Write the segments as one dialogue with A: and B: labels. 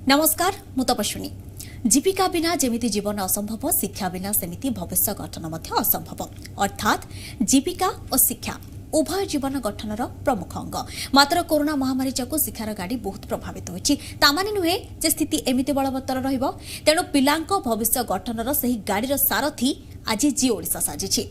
A: नमस्कार मु तपस्विनी। जीविका बिना जेमिति जीवन असंभव, शिक्षा बिना सेमिति भविष्य गठन मध्य असंभव। अर्थात जीविका और शिक्षा उभय जीवन गठनर प्रमुख अंग। मात्र कोरोना महामारी जाकु शिक्षार गाड़ी बहुत प्रभावित होइछि। तामाने नुहे जे स्थिति एमिति बलवत्तर रहिबो। तेणु पिलांको भविष्य गठनर सही गाड़ीर सारथी आज जी ओडिशा साजिछि।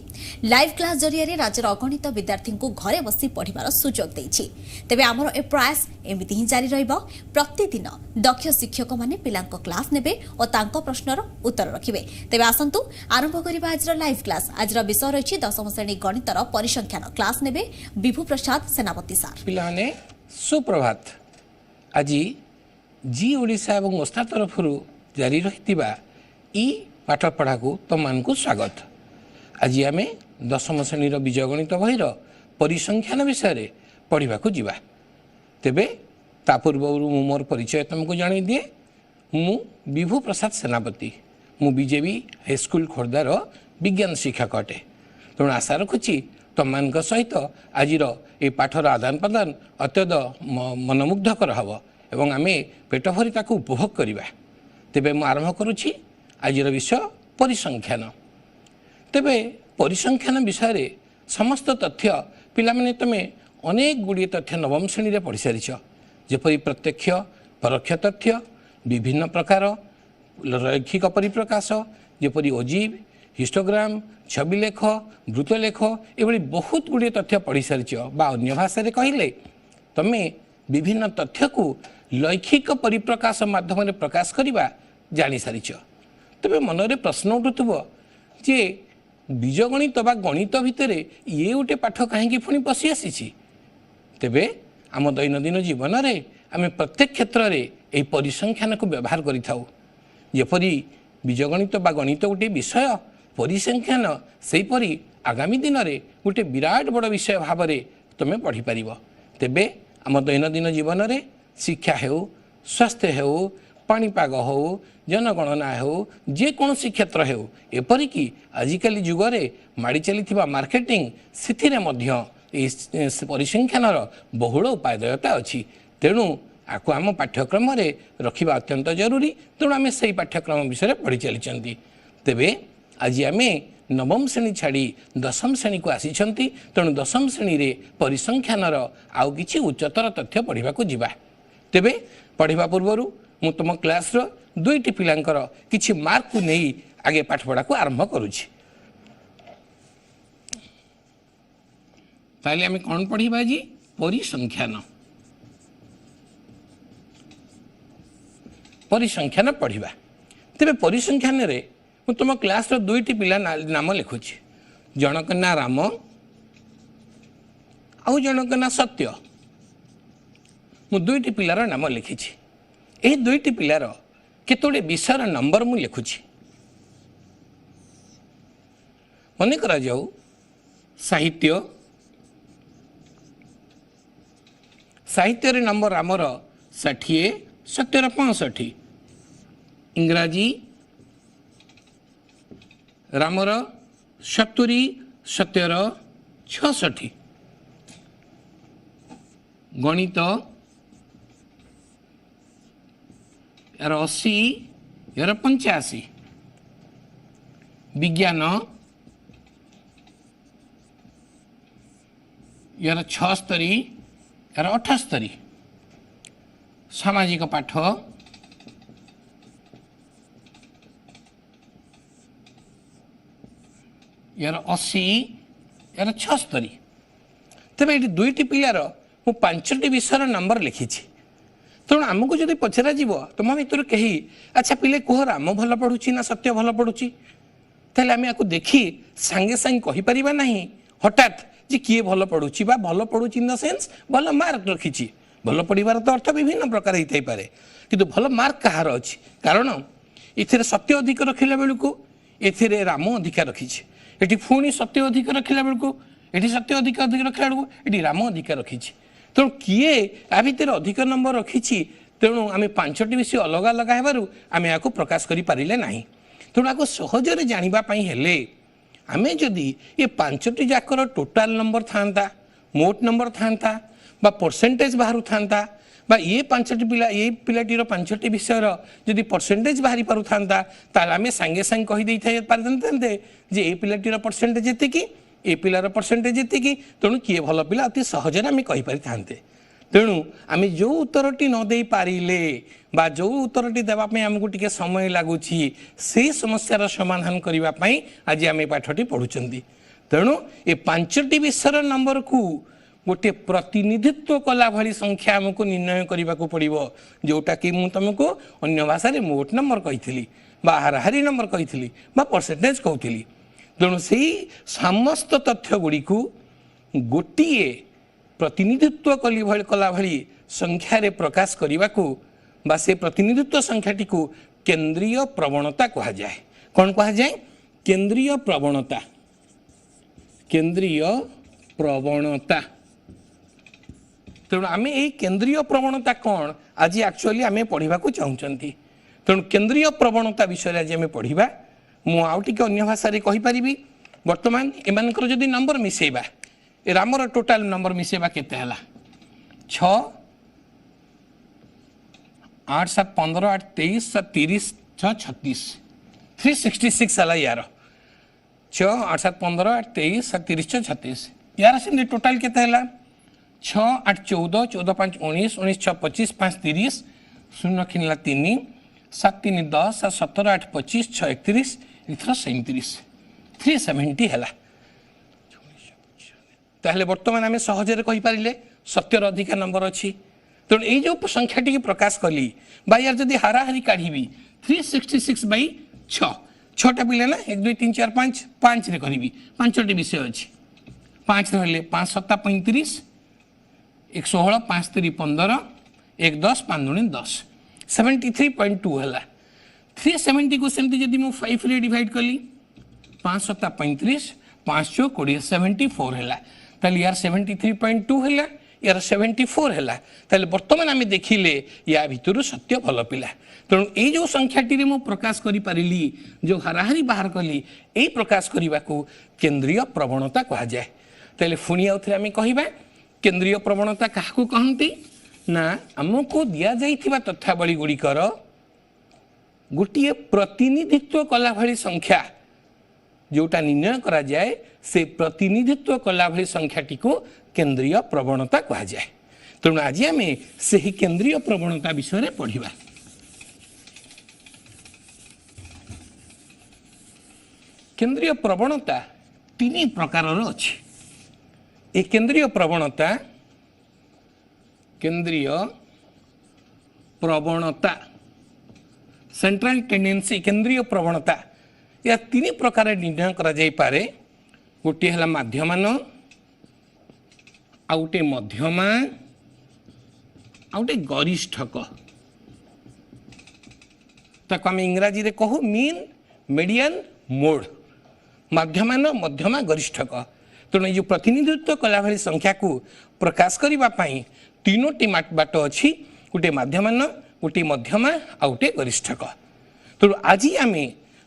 A: लाइव क्लास जरिया राज्यर अगणित विद्यार्थी को घरे बसी पढ़िबार सुजोग देछि। तेबे आमर ए प्रयास एमिति ही जारी रहिबो। प्रतिदिन दक्ष शिक्षक माने पिलांको क्लास नेबे और तांको प्रश्नर उत्तर रखिबे। तेबे आसंतु आरंभ करिबा आजर लाइव क्लास। आजर विषय रहिछि दशम श्रेणी गणितर परिसंख्यान। क्लास नेबे विभू प्रसाद सेनापति सार।
B: पिलाने सुप्रभात। आज जी ओडिशा एवं ओस्ता तरफरु जारी रहितिबा ई पाठ पढ़ा को तुम को स्वागत। आज आम दशम श्रेणी बीजगणित बहिर परिसंख्यान विषय पढ़ा जावा। तेबे ता पूर्व मु मोर परिचय तुमको जन दिए। मु विभू प्रसाद सेनापति। मु बीजेपी हाईस्कल खोर्धार विज्ञान शिक्षक अटे। तेणु आशा रखुची तुम सहित आज ये पाठर आदान प्रदान अत्यंत मनमुग्धकर हम एवं आम पेट भरी उपभोग करवा। तेबे मु आरंभ करुछि आजिर विषय परिसंख्यान। तेबे परिसंख्यान विषय समस्त तथ्य पिला माने तमे अनेक गुड़िए तथ्य नवम श्रेणी पढ़ी सारी। जेपरी प्रत्यक्ष परोक्ष तथ्य, विभिन्न प्रकार रैखिक परिप्रकाश, जेपरी अजीब, हिस्टोग्राम, छविलेख, वृत्तलेख एभली बहुत गुड़िए तथ्य पढ़ी सारी। अन्य भाषा कहले तमे विभिन्न तथ्य को लैखिक परिप्रकाश माध्यम प्रकाश करवा जानी सारी। तेरे मनरे प्रश्न उठुव जे बीजगणित बा गणित भितर ये गोटे पाठ कहीं पुणी पशि आसी। तेबे आम दैनंदिन जीवन में आम प्रत्येक क्षेत्र में यही परिसंख्यान को व्यवहार करिथाउ। जेपरी बीजगणित बा गणित गोटे विषय, परिसंख्यान सेहीपरि आगामी दिन में गोटे विराट बड़ विषय भाव में तुम पढ़ी पार। तेबे आम दैनंदिन जीवन में शिक्षा हो, स्वास्थ्य हो, पाणीपाग हो, जनगणना हो, जेकोसी क्षेत्र हो, एपरिकी आजिकल जुगरे माड़ी चली मार्केटिंग से परिसंख्यानर बहुल उपादेयता अच्छी। तेणु आपको आम पाठ्यक्रम रखा अत्यंत जरूरी। तेणु आम से पाठ्यक्रम विषय पढ़ी चली। तेबे आज आम नवम श्रेणी छाड़ी दशम श्रेणी को आसी। तेणु दशम श्रेणी रे परिसंख्यानर आउ किछि उच्चतर तथ्य पढ़ा जावा। तेबे पढ़ा पूर्व मु तुम क्लास दुईटी पिलांकर किछि मार्क को नहीं आगे पाठ पढ़ा को आरंभ करुछि। ताले आमे कौन पढ़िबा जी? परिसंख्यान। परिसंख्यान पढ़िबा। तेबे परिसंख्यान रे मु तुम क्लास दुईटी पिला नाम लिखुछि। जनक ना राम आउ जनक ना सत्य। मु दुईटी पिलार नाम लिखिछि। यही दुईटी पिलार केतोड़े विषय नंबर मु लिखुछि। मन करा जाऊ साहित्य। साहित्य रे नंबर आमर 60, सत्यर 65। इंग्राजी रामर 70, सत्यर 66। गणित यार 80, यार 85। विज्ञान यार 76, यार 78। सामाजिक पाठ यार 80, यार 76। तेरे ये दुईटी पिलार मु 5टी विषय नंबर लिखी। तेणु आमको जब पचरा जीव तुम भर कही अच्छा पिले कह राम भल पढ़ुची ना सत्य भल पढ़ुची, ताहले आम या देखी सांगे सांगे कहीपर ना हठात जे किए भल पढ़ुची बा भल पढ़ुची इन द सेन्स भल मार्क रखी। भल पढ़ार तो अर्थ विभिन्न प्रकार होता है पारे, किंतु भल मार्क कहार अच्छी। कारण ये सत्य अधिक रखिला बेलू ए राम अधिक रखी। ये पुणी सत्य अधिक रखिला बेलू ये सत्य अधिक रखा बेलू ये राम अधिक रखी। तेणु किए आ भितर अधिक नंबर रखी। तेणु आम 5टी विषय अलग अलग हेबारु आम या प्रकाश करें ना। तेणु आपको सहजरे जानापी हेले आम जदि ये 5टी जाकर टोटाल नंबर था, मोट नंबर था, परसेंटेज बाहर था, बा ये पांचटी पिला ये पिलाटीर पांचटी विषयर जदि परसेंटेज बाहरी पारु थांता ताले आमे संगे संग कहि देई थाय पारदंते जे ए पिलाटीर परसेंटेज जेतिकी ए पिलार परसेंटेज जेतिकी तेणु किए भल पिला अति सहजरे आमे कहि पारि थांते तेणु आमे जो उत्तरटी न दे पारिले बा जो उत्तरटी देबा पय हमकु टिके समय लागुछि से समस्यार समाधान करिवा पय आज आमे पाठटी पढुचंदी तेणु ए पांचटी विषयर नंबर को गोटे प्रतिनिधित्व कला भली संख्या आमको निर्णय करने को पड़ो जोटा कि मुझे तुमको अन्य भाषा रे मोट नंबर कही बा हाराहारी नंबर कही बा परसेंटेज कहती तेणु से समस्त तथ्य गुड़ी को गोटे प्रतिनिधित्व कला भली संख्या रे प्रकाश करने को बा से प्रतिनिधित्व संख्याटी को केंद्रीय प्रवणता कहा जाए कौन कहा जाए केंद्रीय प्रवणता तेणु आम ये केंद्रीय प्रवणता कौन आज एक्चुअली आम पढ़ा चाहूँगी तेणु केंद्रीय प्रवणता विषय आज आम पढ़ा मुझे अन्य भाषा कहीपरि बर्तमान एमानकर जदि नंबर मिसेबा रामर टोटाल नंबर मिसेबा केते हला 6 8 7 15 8 23 7 30 6 36 366 हला यार 6 8 7 15 8 23 7 30 6 36 यार से टोटाल केते हला 6 8 14 14 5 19 19 6 25 5 30 0 खिनला 3 7 3 10 7 17 8 25 6 31 इथर 37 370 हला ताहले वर्तमान आम सहजरे कहि पारिले सत्यर अधिका नंबर अच्छी तेणु ये जो संख्याटी प्रकाश कली बा यार जदि हाराहारी काढ़ी 366 बै 6 छटा पिले ना 1 2 3 4 5 5 रे करी 5टी विषय अच्छी 5 रहिले 5 7 35 1 16 5 3 15 1 10 5 2 10 73.2 है 370 को सेमती जदि मु 5 रे डिवाइड कली 5 7 35 5 4 20 74 है ताले यार 73.2 है यार 74 है ताले वर्तमान आम देखिले या भितर सत्य भल पिला तेणु ये जो संख्याटी मु प्रकाश करि पारिली जो हाराहारी बाहर कली ये प्रकाश करने को केंद्रीय प्रवणता कहा जाए ताले पुणी आउ थे आम कहबा केंद्रीय प्रवणता क्या कहती ना आमको दि जाइथिबा तथ्यावली गुड़िकर गोटे प्रतिनिधित्व कला भली संख्या जोटा निर्णय करा जाए से प्रतिनिधित्व कला भली संख्याटी को केंद्रीय प्रवणता कहा जाए तेणु आज आम से केंद्रीय प्रवणता विषय पढ़ा केंद्रीय प्रवणता 3 प्रकार अच्छी ये केंद्रीय प्रवणता सेंट्रल टेंडेंसी केंद्रीय प्रवणता या 3 प्रकार निर्णय करा जाई पारे गोटे है माध्यमान आउटे मध्यमा आउटे गरिष्ठक ताको आम इंग्राजी रे कहू मीन मीडियन मोड माध्यमान मध्यमा गरिष्ठक तेणु ये प्रतिनिधित्व कला भली संख्या को प्रकाश करने 3टी बाट अच्छी गोटे माध्यमान गोटे मध्यमा आ गोटे गरिष्ठक तेणु आज आम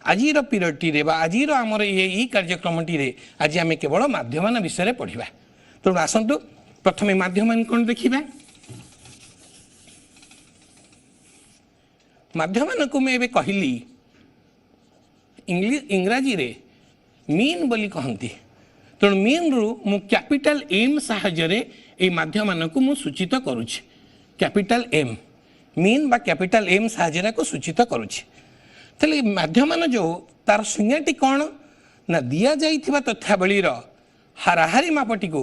B: आज पीरियड आज आमर ये कार्यक्रम आज आम केवल माध्यमान विषय पढ़ा तेणु आसतु प्रथम माध्यमान कौन देखा माध्यमान को मैं कहली इंग्राजी रे मीन बोली कहती तेणु मीन रु मु कैपिटल एम साहाय्य ए माध्यमान को मु सूचित करुछि कैपिटल एम मीन बा कैपिटल एम साहाय्य को सूचित करुछि तेले माध्यमान जो तार संज्ञाटी कौन ना दि जाइथिबा तथ्यावली हाराहारी मापटी को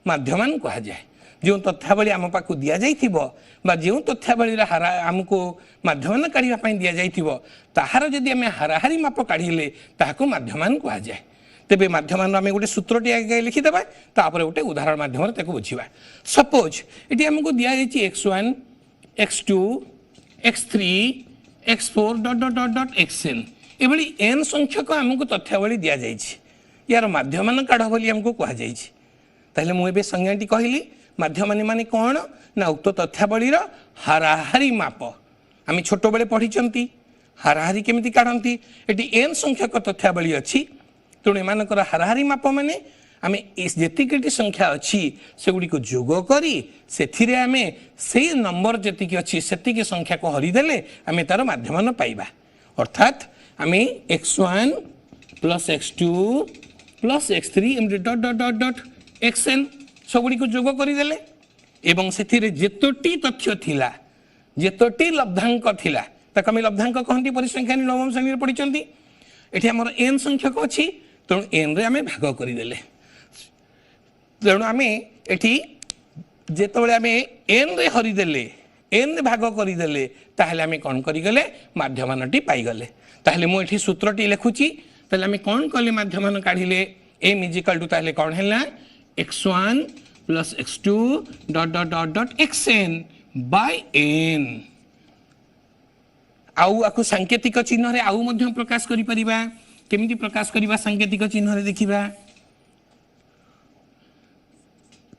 B: माध्यमान कहा जाए जो तथ्यावली आम पाक दि जाइथिबो बा जो तथ्यावली हारा आमको माध्यमान काढ़ा दि जाइथिबो ताहार जदि आम हाराहारी माप काढ़िले ताहाको माध्यमान कहा जाए तेबे माध्यमान आम गोटे सूत्रटी आगे लिखिदेबा तापर गोटे उदाहरण माध्यम बुझा सपोज ये आमको दि जाइए x1 x2 x3 x4 ... xn एभली n संख्यक आमको तथ्यावली दि जाइए यार माध्यमान काढ़ बोली आमको कह जाइए मुझे संज्ञाटी कहली माध्यमान माने कौन ना उक्त तथ्यावलीर हाराहारी माप आम छोट बेले पढ़ी हाराहारी केमिति काढ़ती ये n संख्यक तथ्यावली अच्छी तेणु एमानकर हाराहारी माप माने आम जी संख्या अच्छी से गुड़ी को जोग करी से आम से नंबर जी अच्छी से संख्या को हरिदेले आम तार माध्यमान पाइबा अर्थात आम x1 plus x2 plus x3 एमती डट डट डट डट xn सबुड़ी को जोग करदेले एवं से जेतोटी तथ्य थिला जेतोटी लब्धांक थिला ताको आम लब्धांक कहती परिसंख्या नवम श्रेणी में पढ़ी ये आम n संख्यक अच्छी तेणु n रे आम भाग करदेले तेणु आम ये जिते आम n रे हरिदेले n रे भाग करदेले ताहले आम कौन करगले माध्यमानटी पाईगले ताहले मुझे सूत्रटी लिखुची ताहले आम कौन कले माध्यमान काढ़िले m इजिकल टू ताहले कौन है x1 plus x2 dot dot dot dot xn by n आउ आकु सांकेतिक चिन्ह रे आउ मध्य प्रकाश करि परिबा केमिति प्रकाश करिबा सांकेतिक चिन्ह रे देखिबा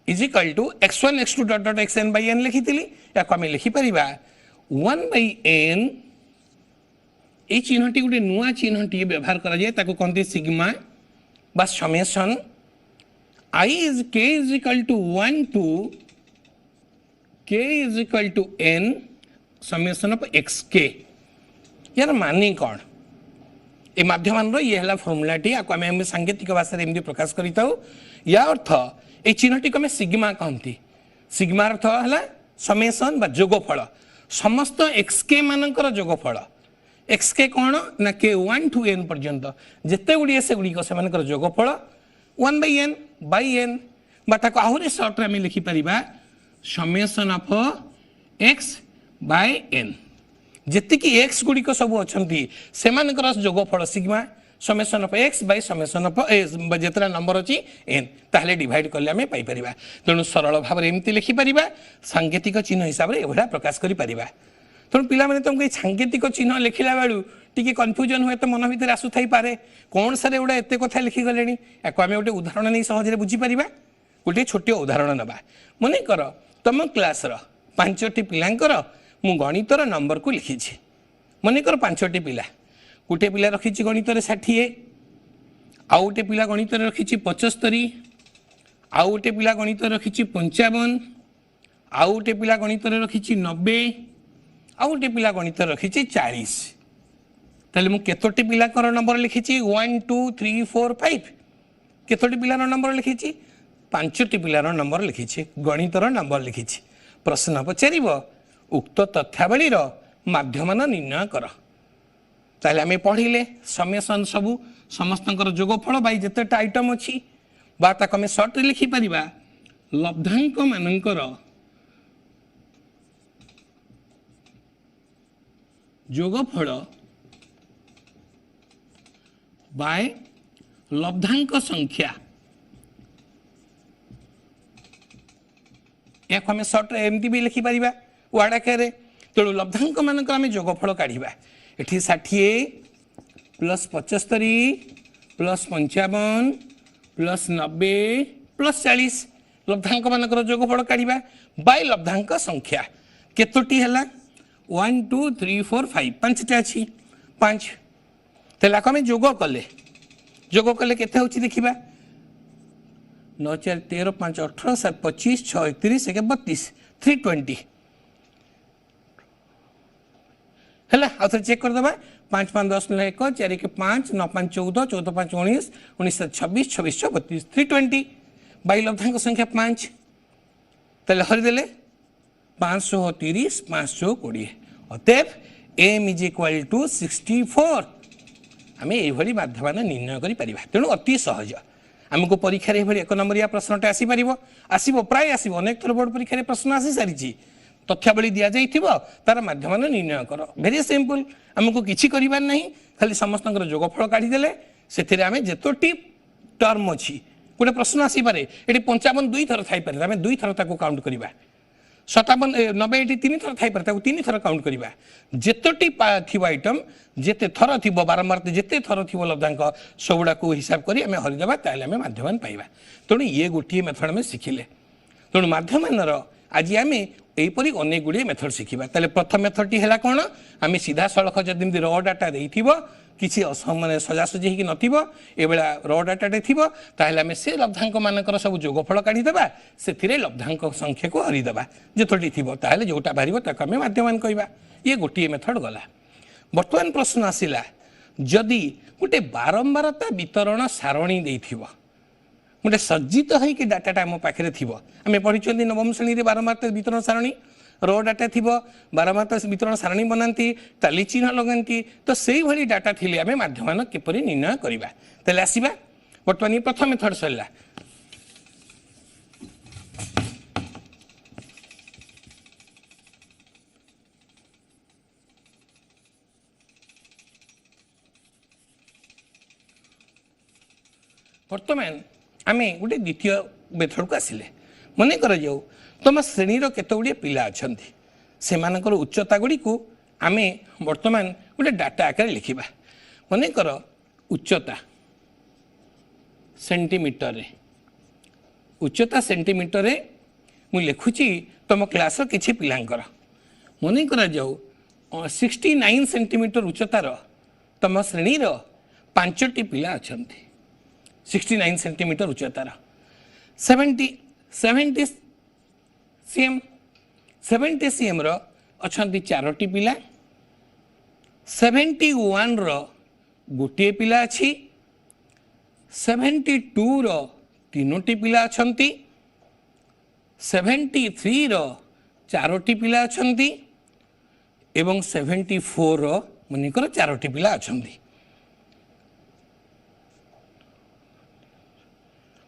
B: is equal to x1 x2 dot dot xn by n लिखितिली याको आमे लिखि परिबा 1 बाय n ए चिन्हटी गोटे नुआ चिन्हटी व्यवहार करा जाय ताको कहते सिग्मा बा summation I is k is equal to 1 to k is equal to n summation of xk यार मानी कौन ए माध्यमान रो ये हला फॉर्मूला टी आको आमे सांकेतिक भाषा रे एमदी प्रकाश करिताउ या अर्थ ए चिन्हटी को सिग्मा कहती सिग्मा अर्थ हला समेशन बा जोगफल समस्त xk मानकर जोगफल xk कौन ना k 1 to n पर्यंत जेते गुडी से गुडी को से मानकर जोगफल 1 by n by n बाटा को आहुरे शॉर्ट रे आमे लिखि परिबा summation of x by n जेते कि x गुडी को सब अछंती से मानकर जोगफल sigma summation of x by summation of s जेतरा नंबर अछि n ताहले डिवाइड करले आमे पाई परिबा तेनु सरल भाव रे एमति लिखि परिबा सांकेतिक चिन्ह हिसाब रे एभडा प्रकाश करि परिबा तेणु पिला माने तुमको सांकेतिक चिन्ह लिखिला बेलू टी कन्फ्यूजन हुए तो मन भितर आसु थाई पारे कौन सारे गुड़ा एत कथा लिखिगले या आम गोटे उदाहरण नहीं सहज बुझीपर गोटे छोटे उदाहरण नवा मन कर तुम क्लास पांचटी पिलांकर मु गणितर नंबर को लिखी मन कर पांचटी पिला गोटे पिला रखी गणित 60 आउ गोटे पिला गणित रखी 75 आउ गोटे पिला गणित रखी 55 आउ गोटे पिला गणित रखी 90 आउ गोटे पिला गणित रखी 40 ताले मु केतोटी पिलाकर नंबर लिखी 1 2 3 4 5 केतोटी पिलार नंबर लिखी 5टी पिलार नंबर लिखी गणितर नंबर लिखी प्रश्न पचार उक्त तथ्यावली माध्यमान निर्णय कर ताले आमे पढ़िले समेशन सबू समस्त जोगफल बाई जेतेटा आइटम अच्छी बा ताको आमे शॉर्ट रे लिखि परिबा लब्धांक मानकर जोगफल बाय लब्धांक संख्या या आम सर्ट एमती भी लिखि पारिबा वार्ड आकार तेणु लब्धांक मानक आम जोगफल काढ़ा ये 60 प्लस 75 प्लस 55 प्लस 90 प्लस 40 लब्धांक मानकर जोगफल काढ़ा बाय लब्धांक संख्या केतोटी है 1 2 3 4 5 5टा अच्छी 5 तेला आम जोग कले केते होची देखिबा 9 4 13 5 18 7 25 6 31 1 32 320 है आउ चेक करदे 5 5 10 9 1 4 1 5 9 5 14 14 5 19 19 26 26 32 320 बाई लब्धांक संख्या 5 तेल हरिदेले 530 520 अतएव m इज इक्वल टू 64 आम ये माध्यमान निर्णय करें तेणु अति सहज आमको परीक्षा एक नंबरिया प्रश्नटा आसीपर आसो प्राय आसो अनेक थर बोर्ड परीक्षा प्रश्न आसी सारी तथ्यावली दि जाइए तार माध्यमान निर्णय कर भेरी सिंपल आमको किसी करार ना खाली समस्त जोगफल काढ़ीदे से आम जितोटी टर्म अच्छी गोटे प्रश्न आसीपे ये 55 2 थर थी आम 2 थर काउंट करवा 57 90 ये 3 थर थी 3 थर काउंट करवा जितोटी थी आइटम जिते थर थी बारंबार जिते थर थी लब्धांक सबुड़ा को हिसाब कर आम हरिदेवा ताल आम माध्यमान पाइबा तेणु ये गोटे मेथड आम शिखिले तेणु माध्यमान आज आम यहीपरी अनेक गुड़िए मेथड शिखा ताले प्रथम मेथड टी है कौन आम सीधा सड़क जब र डाटा देथिबो किसी माने सजासजी होगी नवेला र डाटाटे थी आम से लब्धांक मानकर सब जोगफल काढ़ीदे से लब्धांक संख्या को हरीदे जितोटी थी जोटा बाहर ताक आम माध्यमान कहवा ये गोटे मेथड गला। बर्तमान प्रश्न आसला जदि गोटे बारंबारता वितरण सारणी गोटे सज्जित होगी डाटा आम पाखे थी आम पढ़ी नवम श्रेणी बारंबारता वितरण सारणी रो डाटा थी बारंबारता वितरण सारणी बनाती ताली चिन्ह लगाती तो से भाई डाटा थी आम माध्यमान किपरि निर्णय करवा तेल आसवा बर्तमान ये प्रथम मेथड सरला। बर्तमान आम गोटे द्वितीय मेथड को आसिले मन कर जाऊ तुम श्रेणीर केत गुड़े पिला अच्छा से उच्चता गुड़ी को आम बर्तमान गोटे डाटा आकार लिखा मन कर उच्चता सेंटीमीटर रे उच्चता सेंटीमीटर रे मु लिखुची तुम क्लास किसी पिलांकर मन कर जाऊ 69 सेंटीमीटर उच्चतार तुम श्रेणीर 5टी पिला अच्छा 69 सेंटीमीटर उच्चतार 70 cm अच्छा 4टी पिला 71 गोटे पिला अच्छी 72 3टी पिला अच्छा 73 4टी पिला अच्छा एवं 74 मनकर 4टी पिला अच्छा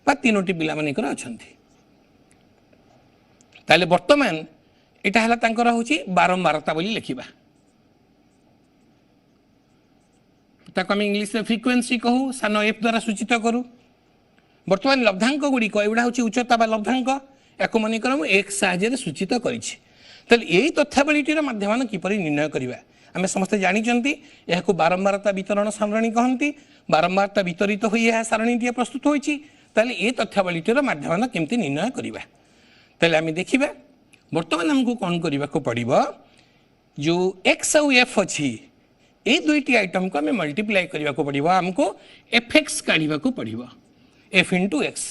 B: 3टी पिला मनकर अच्छा ताले बर्तमान यहाँ है हूँ बारंबारता बोली लिखा ताको आम इंग्लिश में फ्रिक्वेंसी कहू सान एफ द्वारा सूचित करूँ बर्तमान लब्धांक गुड़िक एगुड़ा हूँ उच्चता बा लब्धांक या मनकर मुझे एक्स साहाय्य सूचित कर यही तथ्यावलीटीर माध्यम किपरि निर्णय करवा आम समस्ते जानते यह बारंबारता वितरण सारणी कहती बारंबारता वितरित हो यह सारणीटी प्रस्तुत होती ये तथ्यावलीटीर माध्यम केमती निर्णय करवा तेल आम देखा बर्तमान आमको कौन करने को पड़ो जो एक्स आउ एफ अच्छी ये दुईटी आइटम को आम मल्टीप्लाई करने को पड़ो आमको एफ एक्स काढ़ा पड़ो एफ इंटू एक्स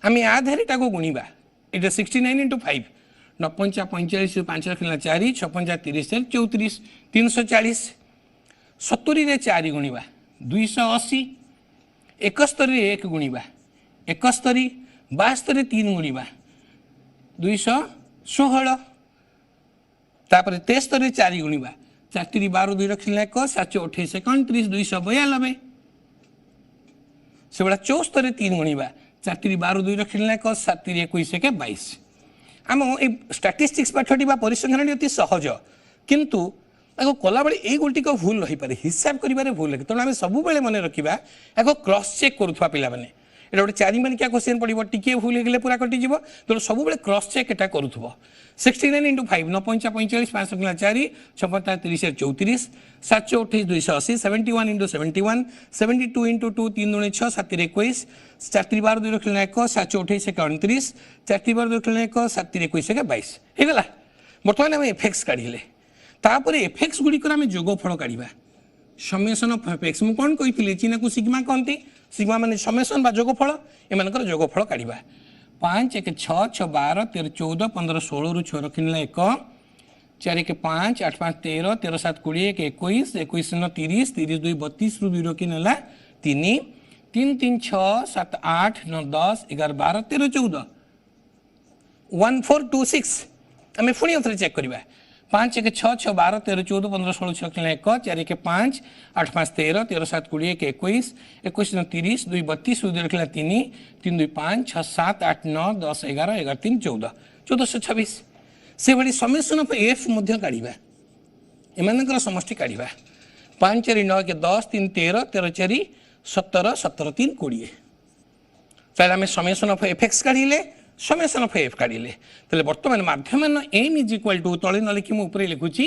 B: आम आधारे गुणवा ये 69 इंटू 5 9 45 5 रखना 4 6 30 34 340 70 रे 4 गुणवा 280 71 1 गुणवा 71 72 3 गुणवा 216 तापर 73 4 गुणवा 4 12 2 रखना 1 7 28 31 292 से 74 3 गुणवा 4 12 2 रखना 1 7 21 22 आम ये स्टाटिस्टिक्स पाठटी परिसंख्यान अति सहज किंतु कला बेले ये गोटी भूल रही पारे हिसाब कर भूल तेणु आम सब मन रखा क्रॉस चेक करुवा पे ये गोटे 4 मानिकिया क्वेश्चन पड़ो टी भूल हो पूरा कटिज तेणु सब क्रॉस चेक एटा करूब 69 इंटू 5 9 45 5 रखना 4 6 30 34 7 28 280 71 इंटू 71 72 इंटू 2 3 दूनी 6 7 21 4 12 2 रखना 1 7 28 29 4 12 2 रखना 1 7 21 22 होगला बर्तमान आम एफेक्स काढ़ले तापर एफेक्स गुड़िक आम जोगफल काढ़ा समेसन ऑफ एफेक्स मुझे कौन कही चीना को सिग्मा कहती सिग्मा माने समेसन बा जोगफल एम जोगफल काढ़ा 5 1 6 6 12 13 14 15 16 रु 6 रखना 1 4 1 5 8 5 13 13 7 20 1 21 21 9 30 30 2 32 रु 2 रखी ना 3 3 3 6 7 8 9 10 11 12 13 14 1 4 2 6 आम पुणी थे चेक करवा 5 1 6 6 12 13 14 15 16 6 रखना 1 4 1 5 8 5 13 13 7 20 1 21 21 9 30 2 32 2 रखना 3 3 2 5 6 7 8 9 10 11 11 3 14 1426 से भाई समेसन ऑफ एफ काढ़ा एम समष्टि काढ़ा 5 4 9 के 10 3 13 13 4 17 17 3 20 ताहले आम समेसन ऑफ एफ एक्स काढ़ले समेसन ऑफ एफ काढ़ले तेल बर्तमान माध्यम एम इज इक्वाल टू तले न लिखी मुझे लिखुची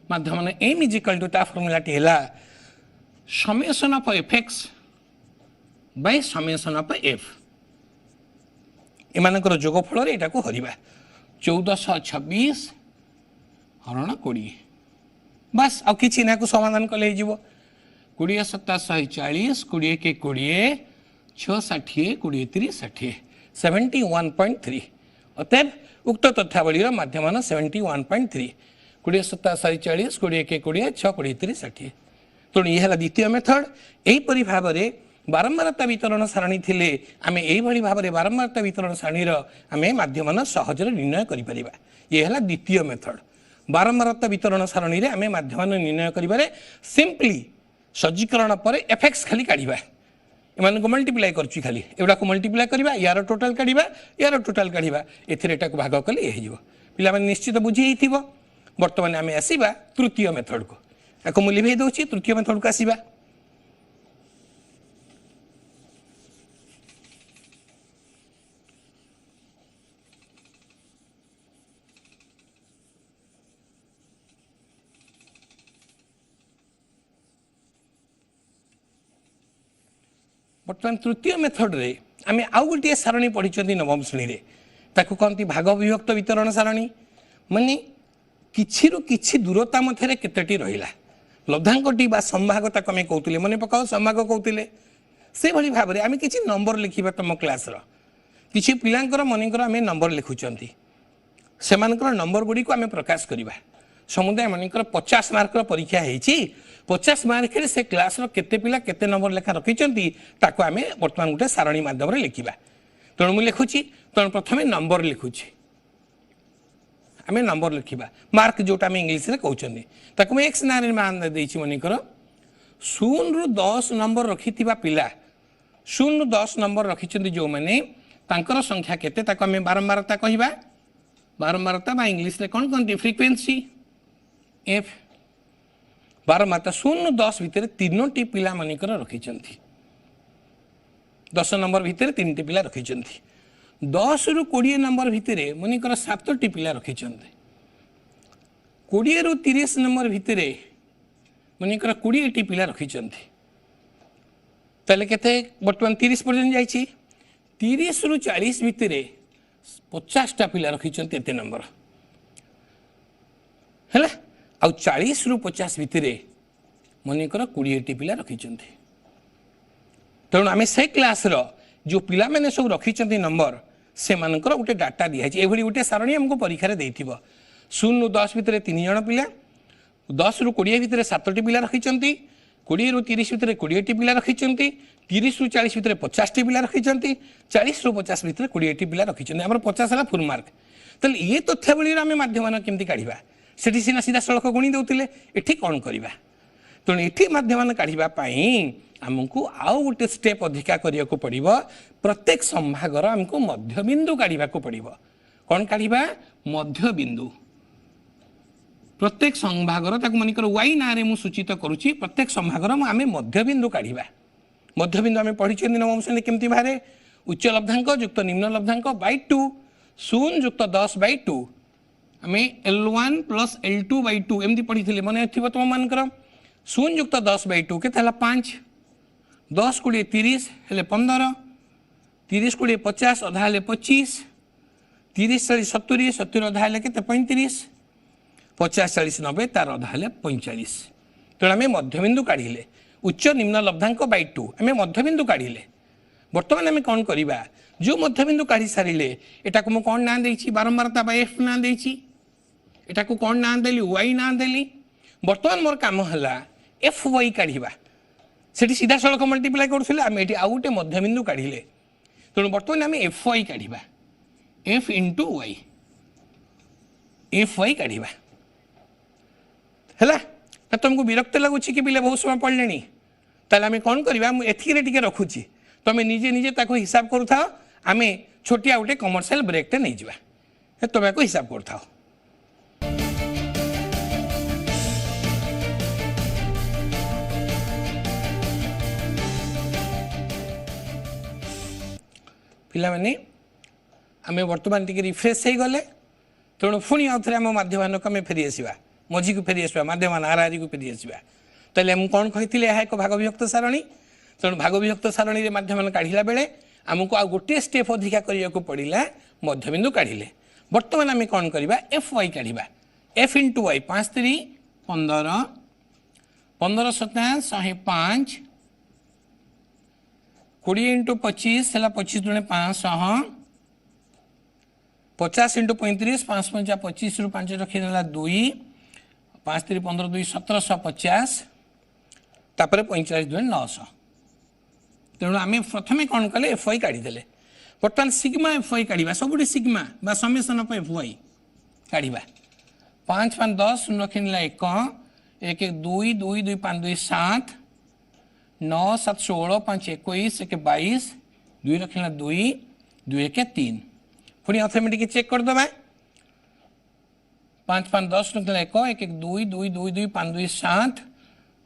B: माध्यम एम इज इक्वाल टू ता फर्मुलाटी है summation of f x by summation of f एमानकर जोगफल यहाँ को हरवा 1426 हरण 20 बस आउ कि समाधान कले 20 20 7 140 20 के 20 6 60 20 30 60 71.3 अतएव उक्त तथ्यावलीर माध्यमान 71.3 20 7 140 20 के 20 6 20 30 60 तेणु यह द्वितीय मेथड यहीपरि भाव में बारंबारता वितरण सारणी थिले आमे एही भाव में बारंबारता वितरण सारणीर आमे माध्यमान सहज निर्णय करिपर ये है द्वितीय मेथड बारंबारता वितरण सारणी रे आमे माध्यमान निर्णय करिबारे सिंपली सज्जीकरण पर एफएक्स खाली काढिबा एमान को मल्टीप्लाई करछि खाली एवडा को मल्टीप्लाई करबा यार टोटल काढिबा एथिरे एटा को भाग कले हे जिवो पिला माने निश्चित बुझी हिथिबो वर्तमान आमे आसीबा तृतीय मेथड को एको मु लिभे दोछि तृतीय मेथड को आसीबा बर्तमान तृतीय मेथड रे आमे आउ गोटे सारणी पढ़ी नवम श्रेणी रे ताकू कहती भाग विभक्त वितरण सारणी माने किछि किछि दूरता मध्य केतेटी रहिला लब्धांकटी बा संभाग ताको आमे कहउतिले मने पकाओ संभाग कहउतिले से भली भाबरे आमे किछि नंबर लिखिबा तम क्लास रो किछि पिलांकर मनेकर आमे नंबर लिखुचंती सेमानकर नंबर गुडी को आमे प्रकाश करिबा समुदाय मनेकर 50 मार्क रो परीक्षा हेछि 50 मार्क रे से क्लास रो केते पिला केते नंबर लेखा रखिचंती ताको आमे वर्तमान गुटे सारणी माध्यम रे लिखिबा तेणु मु लिखुछि तेणु प्रथमे नंबर लिखुछि आमे नंबर लिखिबा मार्क जोटा आमे इंग्लिश रे कहउचंती ताको मैं एक्स नारे मान देछि मनेकर 0 रु 10 नंबर रखिथिबा पिला 0 रु 10 नंबर रखिचंती जो माने तांकर संख्या केते ताको आमे बारंबारता कहिबा बारंबारता बा इंग्लिश रे कोन कोनती फ्रीक्वेंसी एफ बारंबारता 0 10 भितर तीनोटी पिला मनिकर रखिचंती 10 नंबर भितर तीनटी पिला रखिचंती 10 रु 20 नंबर भितर मनिकर 7टी पिला रखिचंती 20 रु 30 नंबर भितर मनिकर 20टी पिला रखिचंती तले केते वर्तमान 30 पर्यंत जाईची 30 रु 40 भितर 50टा पिला रखिचंती एते नंबर हैला आ 40 रु 50 भितर मनेकर 20टी पिला रखिचंती तेणु आमे से क्लास रो जो पिला माने सब रखिचंती नंबर से मानकर गोटे डाटा दिया है एभली गोटे सारणी हमको परीक्षा रे देइथिबो 0 रु 10 भितर 3 जण पिला 10 रु 20 भितर 7टी पिला रखिचंती 20 रु 30 भितर 20टी पिला रखिचंती 30 रु 40 भितर 50टी पिला रखिचंती 40 रु 50 भितर 20टी पिला रखिचंती हमर 50 हला फुल मार्क तले ये तथ्यावली आमे माध्यमान केमती काढिबा सेठी सीना सीधा सड़क गुणी देउतिले एठी कोन करिबा तेणु एठी माध्यमान काढिबा पई हमको आउ गोटे स्टेप अधिका करिया को पड़िबो प्रत्येक संभागर हमको मध्य बिंदु काढिबा को पड़िबो कोन काढिबा मध्य बिंदु प्रत्येक संभागर ताको मनिकर y ना रे मु सूचित करूची प्रत्येक संभागर आमे मध्य बिंदु काढिबा मध्य बिंदु आमे पढिछे नवम श्रेणी केमती बारे उच्च लब्धांक युक्त निम्न लब्धांक बाय 2 0 युक्त 10 बाय 2 आमे L1 प्लस L2 बाय 2 एमती पढिथिले मने थिबो तुम मानकर 0 युक्त 10 बाय 2 केते हला 5 10 कोड़े 30 हेले 15 30 कोड़े 50 अधा हेले 25 30 40 70 70 अधा हेले केते 35 50 40 90 तार अधा हेले 45 तेणु आमे मध्यबिंदु काढिले उच्च निम्न लब्धांक बाय 2 आमे मध्यबिंदु काढिले वर्तमान आमे कोन करिबा जो मध्यबिंदु काढी सारिले एटा को मु कोन ना देछि बारंबारता बाय f ना देछि एटा को कोन ना देली y ना देली वर्तमान मोर काम हला fy काढिबा सेठी सीधा सड़क मल्टीप्लाई करथिले आमे एठी आउटे मध्यबिंदु काढिले तेणु वर्तमान आमे fy काढिबा f into y fy काढिबा हला त तुमको विरक्त लागुछि कि पिले बहुत समय पढलेनी ताले आमे कोन करबा मु एथि रे टिके रखुछि तमे निजे निजे ताको हिसाब करूथाओ आमे छोटिया उटे कमर्शियल ब्रेक ते नै जिबा हे तमे को हिसाब करथाओ पिला माने आमे वर्तमान टिके रिफ्रेश हे गले तेणु पुणी आउथरे आम माध्यमान को आमे फेरी आसीबा मझी को फेरी आसीबा माध्यमान आरआरई को फेरी आसीबा ताले हम कोन कहिथिले यह एक भाग विभक्त सारणी तेणु भाग विभक्त सारणी रे माध्यमान काढिला बेले हमको आ गोटे स्टेप अधिका करिया को पड़िला मध्यबिंदु काढिले वर्तमान आमे कोन करबा fy काढिबा f into y 5 3 15 15 सता 105 20 इंटू 25 है 25 दुणे 500 50 इंटू 35 5 5 25 रु 5 रखीदेला 2 5 3 15 2 1750 तापर 45 दुणे 900 तेणु आम प्रथम कौन कले एफ वाई काढ़ीदे बर्तमान सिग्मा एफ वाई काढ़ा सब सिग्मा बा समेसन ऑफ एफ वाई काढ़ा 5 5 10 शून्य रखीदेला 1 1 2 2 2 5 2 7 9 7 16 5 21 1 22 2 रखीदेला 2 2 1 3 पुणी अर्थमेटिक चेक करदे 5 5 10 रखीदेला 1 1 2 2 2 2 5 2 7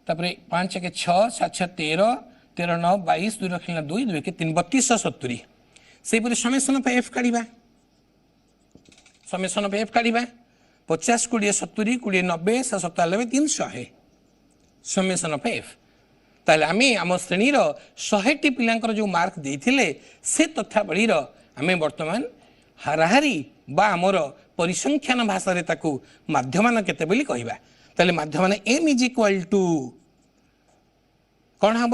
B: तापर 5 1 6 7 6 13 13 9 22 2 रखीदेला 2 2 1 3 3270 से समेसन ऑफ एफ काढ़ा समेसन ऑफ एफ काढ़ा 50 20 70 20 90 97 300 समेसन ऑफ एफ ताले आम आम श्रेणी 100 पिलांकर जो मार्क देथिले से तथ्यावली आम वर्तमान हाराहारी बा आमर परिसंख्यान भाषा रे ताकू माध्यमान केते बोली कहबा ताले माध्यमान एम इज इक्वल टू कौन हम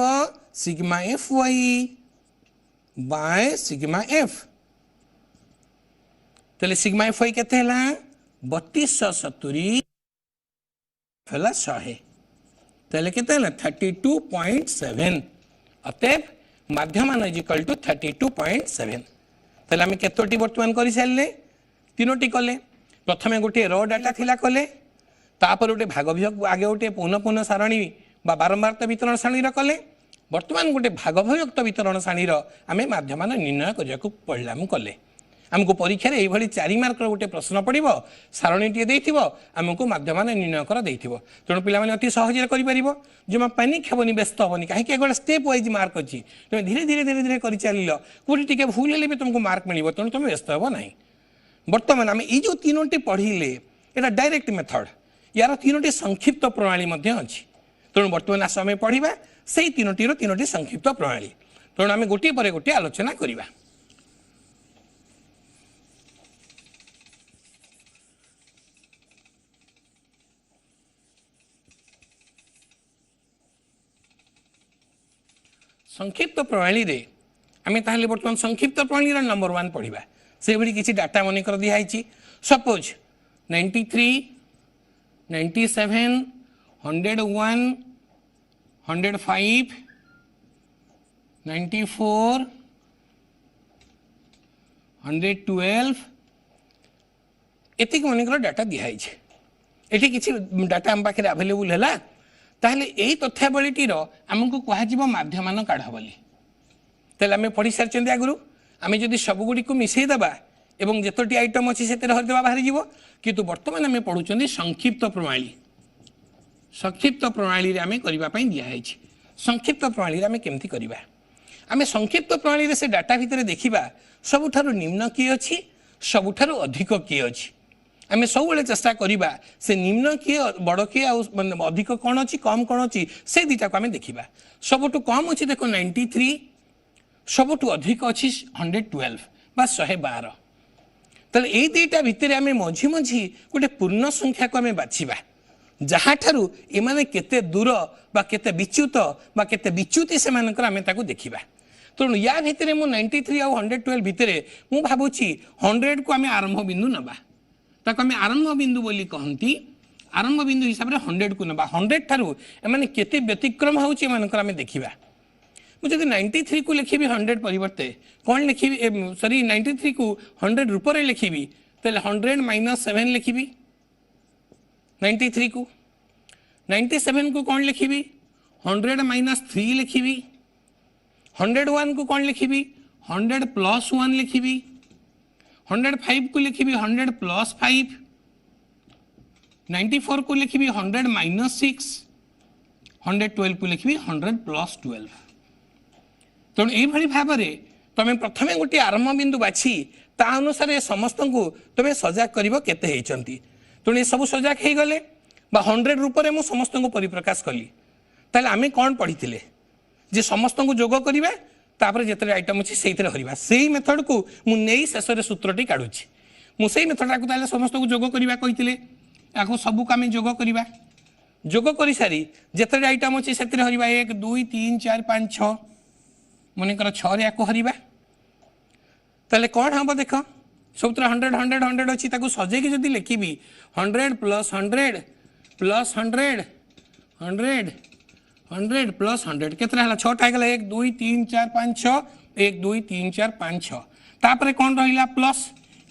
B: sigma F Y by sigma F तेले सिग्मा एफ वाई केते हला 3270 हला 100 तेले केते हला 32.7 अतएव माध्यमान इज इक्वल टू 32.7 तेले हम केतोटी वर्तमान करि सारले तीनोटी कले प्रथमे गोटे रो डाटा थिला कले तापर गोटे भाग विभाग आगे गोटे पुनः पुनः सारणी बा बारंबारता वितरण सारणी कले वर्तमान गोटे भाग विभक्त वितरण सारणी आम माध्यमान निर्णय करने को पड़ा कले आमको परीक्षा ये 4 मार्क गोटे प्रश्न पड़ो सारणीटे आमको माध्यमान निर्णय कर तेणु पिला अति सहज कर जमा पैनिक हेनी व्यस्त हेनी कहीं गोटे स्टेप वाइज मार्क अच्छी तुम धीरे धीरे धीरे धीरे कर चल कौटी टी भूल हेल्ले भी तुमको मार्क मिल तेणु तुम व्यस्त हे ना बर्तमान आम ये जो तीनोटी पढ़ले यहाँ डायरेक्ट मेथड यार तीनोटी संक्षिप्त प्रणाली अच्छी तेणु बर्तमान आस आम पढ़ा से तीनोटी संक्षिप्त प्रणाली तेणु आम गोटे पर गोटे आलोचना करवा संक्षिप्त प्रणाली रे आम ताहले बर्तमान संक्षिप्त प्रणाली नंबर 1 पढ़ा से भली किसी डाटा मनेकर दिखाई सपोज 93 97 101 105 94 112 एतिक मनेकर डाटा दिखाई ये किसी डाटा आम पाखे आवेलेबल है ताहले यही तथ्यावलीटी आमको कह माध्यमान काढ़ बोली तेल आम पढ़ी सारी आगु आम जदि सबगुड़ी को मिसेदेबा एवं जितोटी आइटम अच्छी से हरदेवा बाहरी जीव किंतु बर्तमान आम पढ़ुं संक्षिप्त प्रणाली संक्षिप्त प्रणाली आम करने दिखाई संक्षिप्त प्रणाली आम केमती करवा आम संक्षिप्त प्रणाली से डाटा भितर देखा सबुठारु निम्न किए अच्छी सबुठारु अधिक किए अच्छी आम सब चेष्टा करवा से निम्न किए बड़ किए अधिक कौन अच्छी कम कौन अच्छी से दुटा को आम देखा सबुठू कम अच्छी देखो 93 सबुठू अधिक अच्छी 112 बा 112 तेल ये दुटा भितर आम मझी मझी गोटे पूर्ण संख्या को आम बाछा जहाँ ठारू एमाने केते दूर बा केते विच्युत बा केते विच्युति से आम देखा तेणु या भितर मु 93 आउ 112 भितर मु भावुची 100 को आम आरंभ बिंदु नबा ताको आम आरंभ बिंदु बोली कहती आरंभ बिंदु हिसाब से 100 को नबा 100 ठारू एमाने केते व्यतिक्रम होउची एमानकर आम देखिबा मुझे 93 को लिखी 100 परिवर्ते कौन लिखी सॉरी 93 को 100 रूप से लिखी तेल 100 - 7 लिखी 93 को 97 को कौन लिखी 100 - 3 लिखी 101 को कौन लिखी 100 + 1 लिखी 105 को लिखी 100 + 5 94 को लिखी 100 - 6 112 को लिखी 100 + 12 तेणु यही भाव में तुम प्रथम गोटे आरंभ बिंदु बाछी ता अनुसार समस्त को तुम सजाग कर तेणु ये सब सजाग हो गले 100 रूप में मुझे समस्त को परिप्रकाश कली ताले आम कौन पढ़ी जे समस्त को जोग करवा तापर जिते आइटम अच्छी से हरवा से मेथड को मुझे शेष सूत्रटी काढ़ुची मुझे मेथड को समस्त को जोग करवा कही सबको आम जोग करवा जोग कर सारी जिते आइटम अच्छी से हरवा 1 2 3 4 5 6 मनकर 6 रे या हरवा ताले कौन हम देख सब 100 100 100 अच्छी सजेक जब लिखी 100 प्लस 100 प्लस 100 100 100 प्लस 100 केतरा हला 6टा गला 1 2 3 4 5 6 1 2 3 4 5 6 तापर कौन रहिला प्लस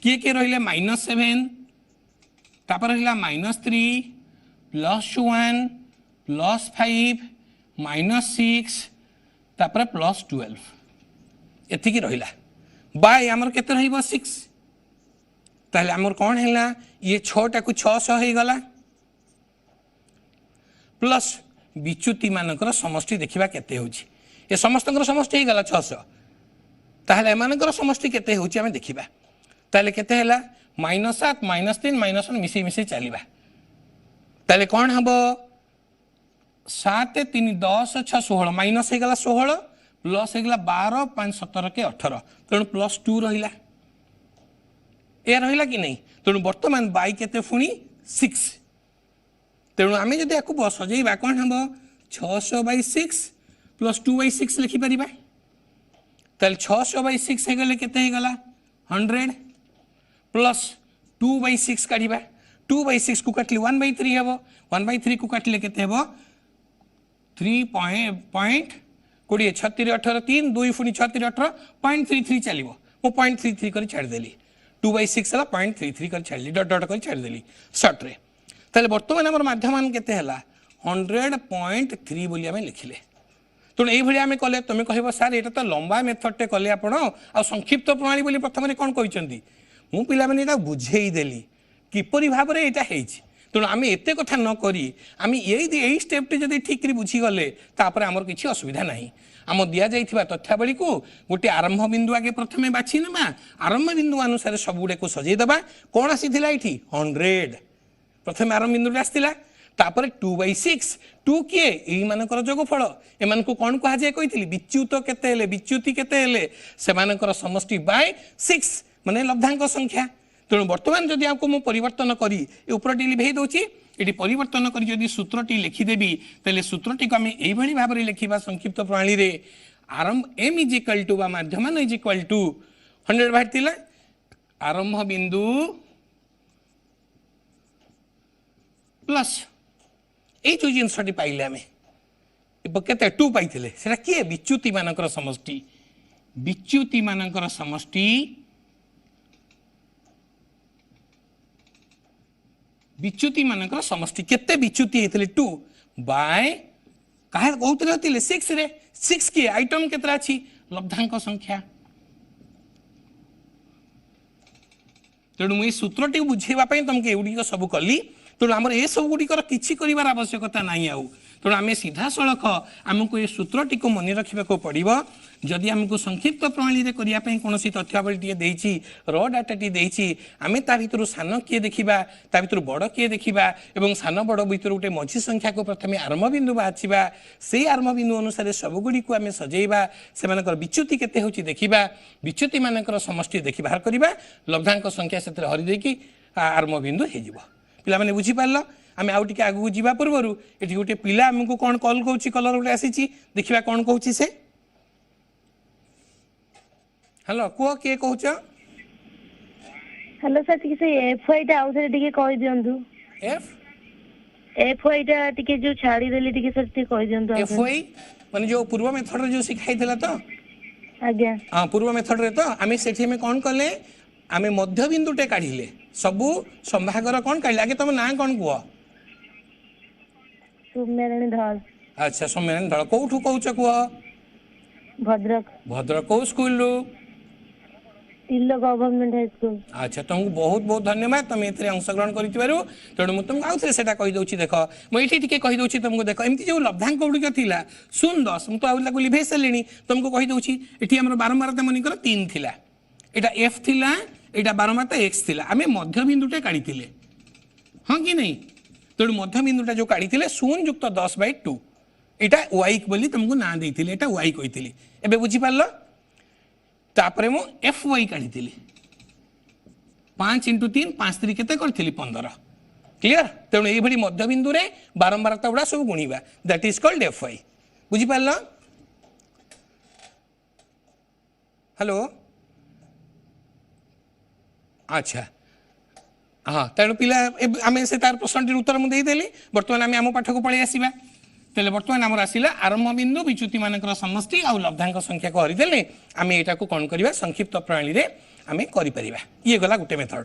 B: किए किए रहिले -7 तापर रहिला -3 प्लस 1 प्लस 5 -6 तापर प्लस 12 एति की रहिला बाय आमर केते रहिबो 6 ताले आमर कौन हैला ये 6टा को 600 हो गला प्लस विच्युति मानकर समष्टि देखिबा केते होची ये समस्तकर समष्टि हो गला 600 ताले मानकर समष्टि केते होची हमें देखिबा ताले केते हैला -7 -3 -1 मिसी मिसी चलीबा ताले कौन हबो 7 3 10 6 16 माइनस हो गला 16 प्लस हो गला 12 5 17 के 18 तेणु प्लस 2 रहिला ए रहिला कि नहीं तेणु वर्तमान बाई केते फुणी 6 तेणु आम जब या सजेबा कौन हम 600/6 प्लस 2/6 लिखिपर ताल 600/6 हो गले केते हो गला 100 प्लस 2/6 काढ़ा 2/6 को काटिले 1/3 हम 1/3 को काटिले केते हम 3 कोड़े 36 18 3 2 पुणी 36 18 0.33 चलो मु 0.33 कर छाड़देली 2/6 है 0.33 कर छाड़ी डट डट कर छाड़देली सर्ट्रे ताले बर्तमान आम माध्यमान केते हला 100.3 बोली आम लिखिले तेणु ये आम कले तुम कह सार ये तो लंबा मेथडटे कले आप संक्षिप्त प्रणाली बोली प्रथम कौन कहते मु पाने बुझेदेली किपरि भाव में यहाँ तेणु आम एत कथा नक आम यही स्टेपटे जब ठीक बुझीगले आमर किसी असुविधा ना आम दि जा तथ्यावली को गोटे आरंभ बिंदु आगे प्रथम बाछि ना आरंभ बिंदु अनुसार सब गुड़े को सजेदेबा कौन आसी ये 100 प्रथम आरंभ बिंदु आसला तापर 2/6 2 किए यही मानकर जोगफल एम को कौन कहुए कही विच्युत केते विच्युति केते से समष्टि बाय 6 माने लब्धांक संख्या तेणु बर्तमान जदि आपको मुझे परिवर्तन करी उपरटी लिभे दूसरी ये परिवर्तन करी जदि सूत्रटी लिखिदेवी तेल सूत्रटी को आम यही भाव में लिखा संक्षिप्त प्रणाली रे आरंभ एम इज इक्वल टू माध्यमान इज इक्वल टू 100 बाहर आरंभ बिंदु प्लस ये जो जिनसटी पाइले आम के 2 पाई किए विच्युति मानकर समष्टि विच्युति मानकर समष्टि विच्युति मानकर समष्टि केते विच्युति होते 2 बाय कहा कहते 6 रे 6 किए आइटम केतरा अछि लब्धांक संख्या तेणु मुझे सूत्रटी बुझेवाई तुमको एगुड़िक सब कली तेणु आमर ये सब गुड़िकर किसी कर आवश्यकता ना आउ तेणु आम सीधा सड़क आमको ये सूत्रटी को मन रखा पड़ो जदि आमको संक्षिप्त प्रणाली में करने कौन तथ्यावली देती र डाटाटी देती आम ता भर सान किए देखा ता भर बड़ किए देखा और सान बड़ भर गोटे मझी संख्या को प्रथम आरंभ बिंदु बाछा से आरंभ बिंदु अनुसार सबुगुड़ी को आम सजेबा से विच्युति केते होची देखा विच्युति मानकर समष्टि देखी बाहर करवा लब्धांक संख्या से हरिदेकी आरंभ बिंदु हो पिला माने बुझी पारल आम आउ टे आगू जावा पूर्वर ये गोटे पिला आमको कौन कल कौच कलर गोटे आसी देखा कौन कौच से हेलो कह किए कौच
C: हेलो सर टिके से एफआई टा आउ टिके कहि दियंतु एफआई टा टिके जो छाड़ी देली टिके सर टिके कहि दियंतु
B: एफआई माने जो पूर्व मेथड रे जो सिखाइतला तो
C: आज्ञा
B: हां पूर्व मेथड रे तो आमे सेठी में कौन कले आमे मध्य बिंदुटे काढिले सबु संभागर कौन काढले आगे तुम ना कौन कुआ
C: सुमेरणी धल
B: अच्छा सुमेरणी धल कोठु कहउछ कुआ
C: भद्रक
B: भद्रक को स्कूल रो
C: तिल्लो गवर्नमेंट हाई स्कूल
B: अच्छा तुमको बहुत बहुत धन्यवाद तुम एथरे अंशग्रहण करितबारु तेणु मु तुमको आउथरे सेटा कहि दउची देखो मु एठी टिके कहि दउची तुमको देखो एमती जो लब्धांक गुडी थिला 10 मु तो आउला को लिभे सलेनी तुमको कहि दउची एठी हमर बारंबारता मनि कर 3 थिला एटा एफ थिला एटा बारंबारता एक्स थिला आमे मध्य बिंदुटे काढितिले हां कि नहीं तेणु मध्य बिंदुटा जो काढितिले 0 युक्त 10/2 एटा y बोली तुमको ना देथिले एटा y कहितिली एबे बुझी पारलो तापरे मु एफ वाई काढितिली 5 × 3 5 3 केते करथिली 15 क्लियर तेणु ये मध्यबिंदु रे बारंबारता गुड़ा सब गुणवा that is called f y बुझीपार हेलो अच्छा हाँ तेणु पिला आम से तार प्रश्न उत्तर मुझे बर्तमान आम आम पाठ को पलि आसवा तेल बर्तमान आमर आसला आरंभ बिंदु विच्युति मानकर समष्टि आ लब्धांक संख्या को हरिदेले आम यहाँ कौन करवा संक्षिप्त प्रणाली रे आम कर ये गला गोटे मेथड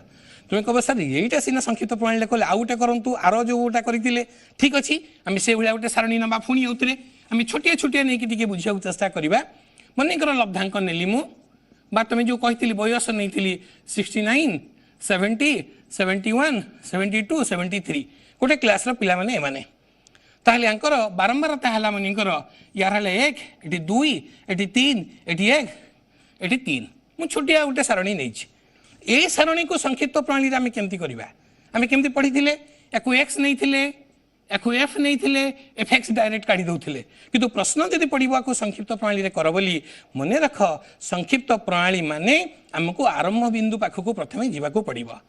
B: तुम्हें कह सर यहीटा सीना संक्षिप्त प्रणाली कले आउ गोटे करूँ आर जो गोटा करते ठीक अच्छे आम से भाया गोटे सारणी नवा पुणी आउे आम छोटिया छोटिया नहीं बुझा चेष्टा करवा मनकर लब्धांक नेली मु बा तुम जो कही बयस नहीं 69 70 71 72 73 गोटे क्लास पिला माने एमाने ताहले यांकर बारंबारता है मनकर यार एक एटी दुई एटी तीन एटी एक एटी तीन मु छोटिया गोटे सारणी नहीं सारणी को संक्षिप्त प्रणाली आम केमती करवा आम केमती पढ़ी या एक्स नहीं एफ नहीं एफ एक्स डायरेक्ट काढ़ी दौले किंतु प्रश्न जब पढ़ा को संक्षिप्त प्रणाली कर बोली मन रख संक्षिप्त प्रणाली माने आमको आरंभ बिंदु पाखक प्रथम जावाक पड़ो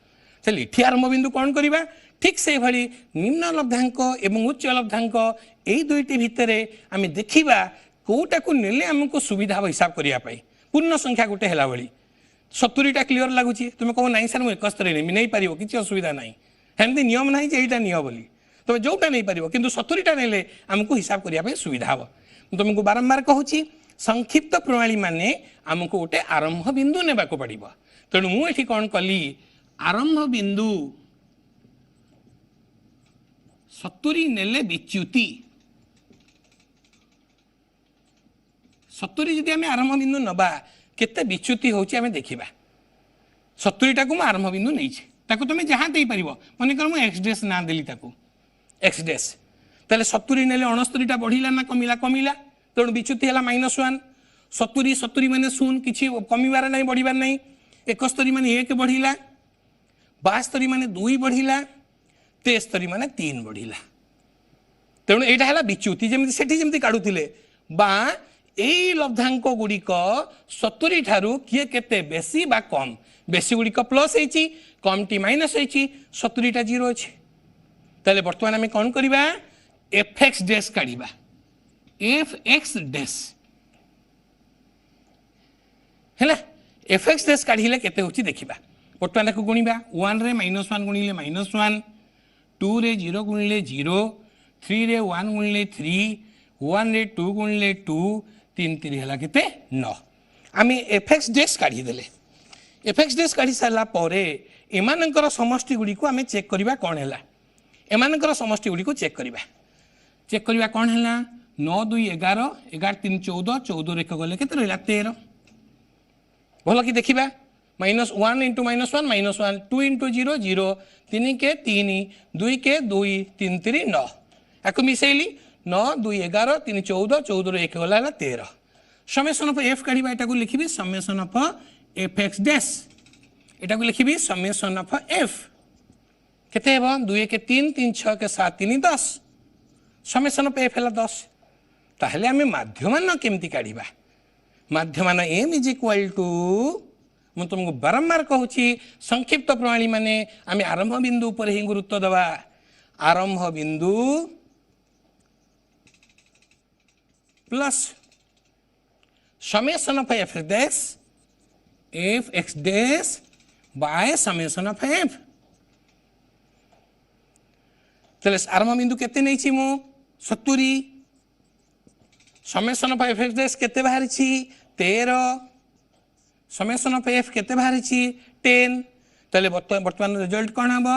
B: चल इठी आरंभ बिंदु कौन करवा ठीक से भाई निम्न लब्धांक एवं उच्च लब्धांक यही दुईटी भितर आम देखा कौटा को नेले आमको सुविधा हिसाब करने पूर्ण संख्या गोटे है भाई 70टा क्लीयर लगुच तुम कह ना सर मुझे 71 नहीं पार किसी असुविधा ना हेमती नियम ना यहीटा निय बोली तुम जोटा नहीं पार कि 70टा नेले आमको हिसाब करने सुविधा हम तुमको बारंबार कहूँ संक्षिप्त प्रणाली माने आमको गोटे आरंभ बिंदु नेबा को पड़ो तेणु मुझे कौन कली आरंभ बिंदु 70 नेले विच्युति 70 जदि आम आरंभ बिंदु नबा केते विच्युति होची आम देखा 70टा को आरंभ बिंदु नहीं तुम जहाँ दे पार मन कर मुझे एक्स डेस ना देली एक्स डेस तेल 70 नेले 69टा बढ़िला ना कमिला कमिला तेणु विच्युति है -1 70 70 माने 0 किसी कमिबार नहीं बढ़िबार नहीं 71 माने 1 बढ़िला 72 माने 2 बढ़िला 73 माने 3 बढ़िला तेणु यहाँ है विच्युति जमी से काढ़ुले बा यही लब्धांक गुड़िक 70 ठारू किए केते बेसी बा कम बेसी गुड़िक प्लस होती कम टी माइनस होती 70टा 0 अच्छे तेल बर्तमान आम कौन करवा एफ एक्स डेस काढ़ा एफ एक्स डेस है एफ एक्स डेस काढ़ले केते होची देखा बर्तमान को गुणा 1 रे -1 गुणिले -1 2 रे 0 गुणिले 0 3 रे 1 गुणिले 3 1 रे 2 गुणिले 2 3 3 है केते 9 आम एफ एक्स डेस काढ़ीदे एफ एक्स डेस काढ़ी सारापर एमानकर समष्टि गुड़ी को आम चेक करवा कौन है एमानकर समष्टि गुड़ी को चेक करवा कौन है 9 2 11 11 3 14 14 एक गले के रहा 13 भल कि देखा -1 इंटू -1 -1 2 इंटू 0 0 3 के 3 2 के 2 3 3 9 या मिसेली 9 2 11 3 14 14 एक गला 13 समेसन ऑफ एफ काढ़ा यहाँ लिखी summation of f x dash यहाँ लिखी समेसन ऑफ एफ केते 2 के 3 3 6 के 7 3 10 समेसन ऑफ एफ है 10 ताहले आम माध्यमान केमती काढ़ा माध्यमान एम इज इक्वाल टू मुझे तुमको बारंबार कहूँ संक्षिप्त प्रणाली माने आम आरंभ बिंदु पर ही गुरुत्व दवा आरंभ बिंदु plus summation of f x dash by summation of F तेल आरंभ बिंदु केते नहीं मु 70 summation of f x dash केते बाहरी 13 समेसन ऑफ एफ केते बाहरी 10 तेल बर्तमान रिजल्ट कौन हम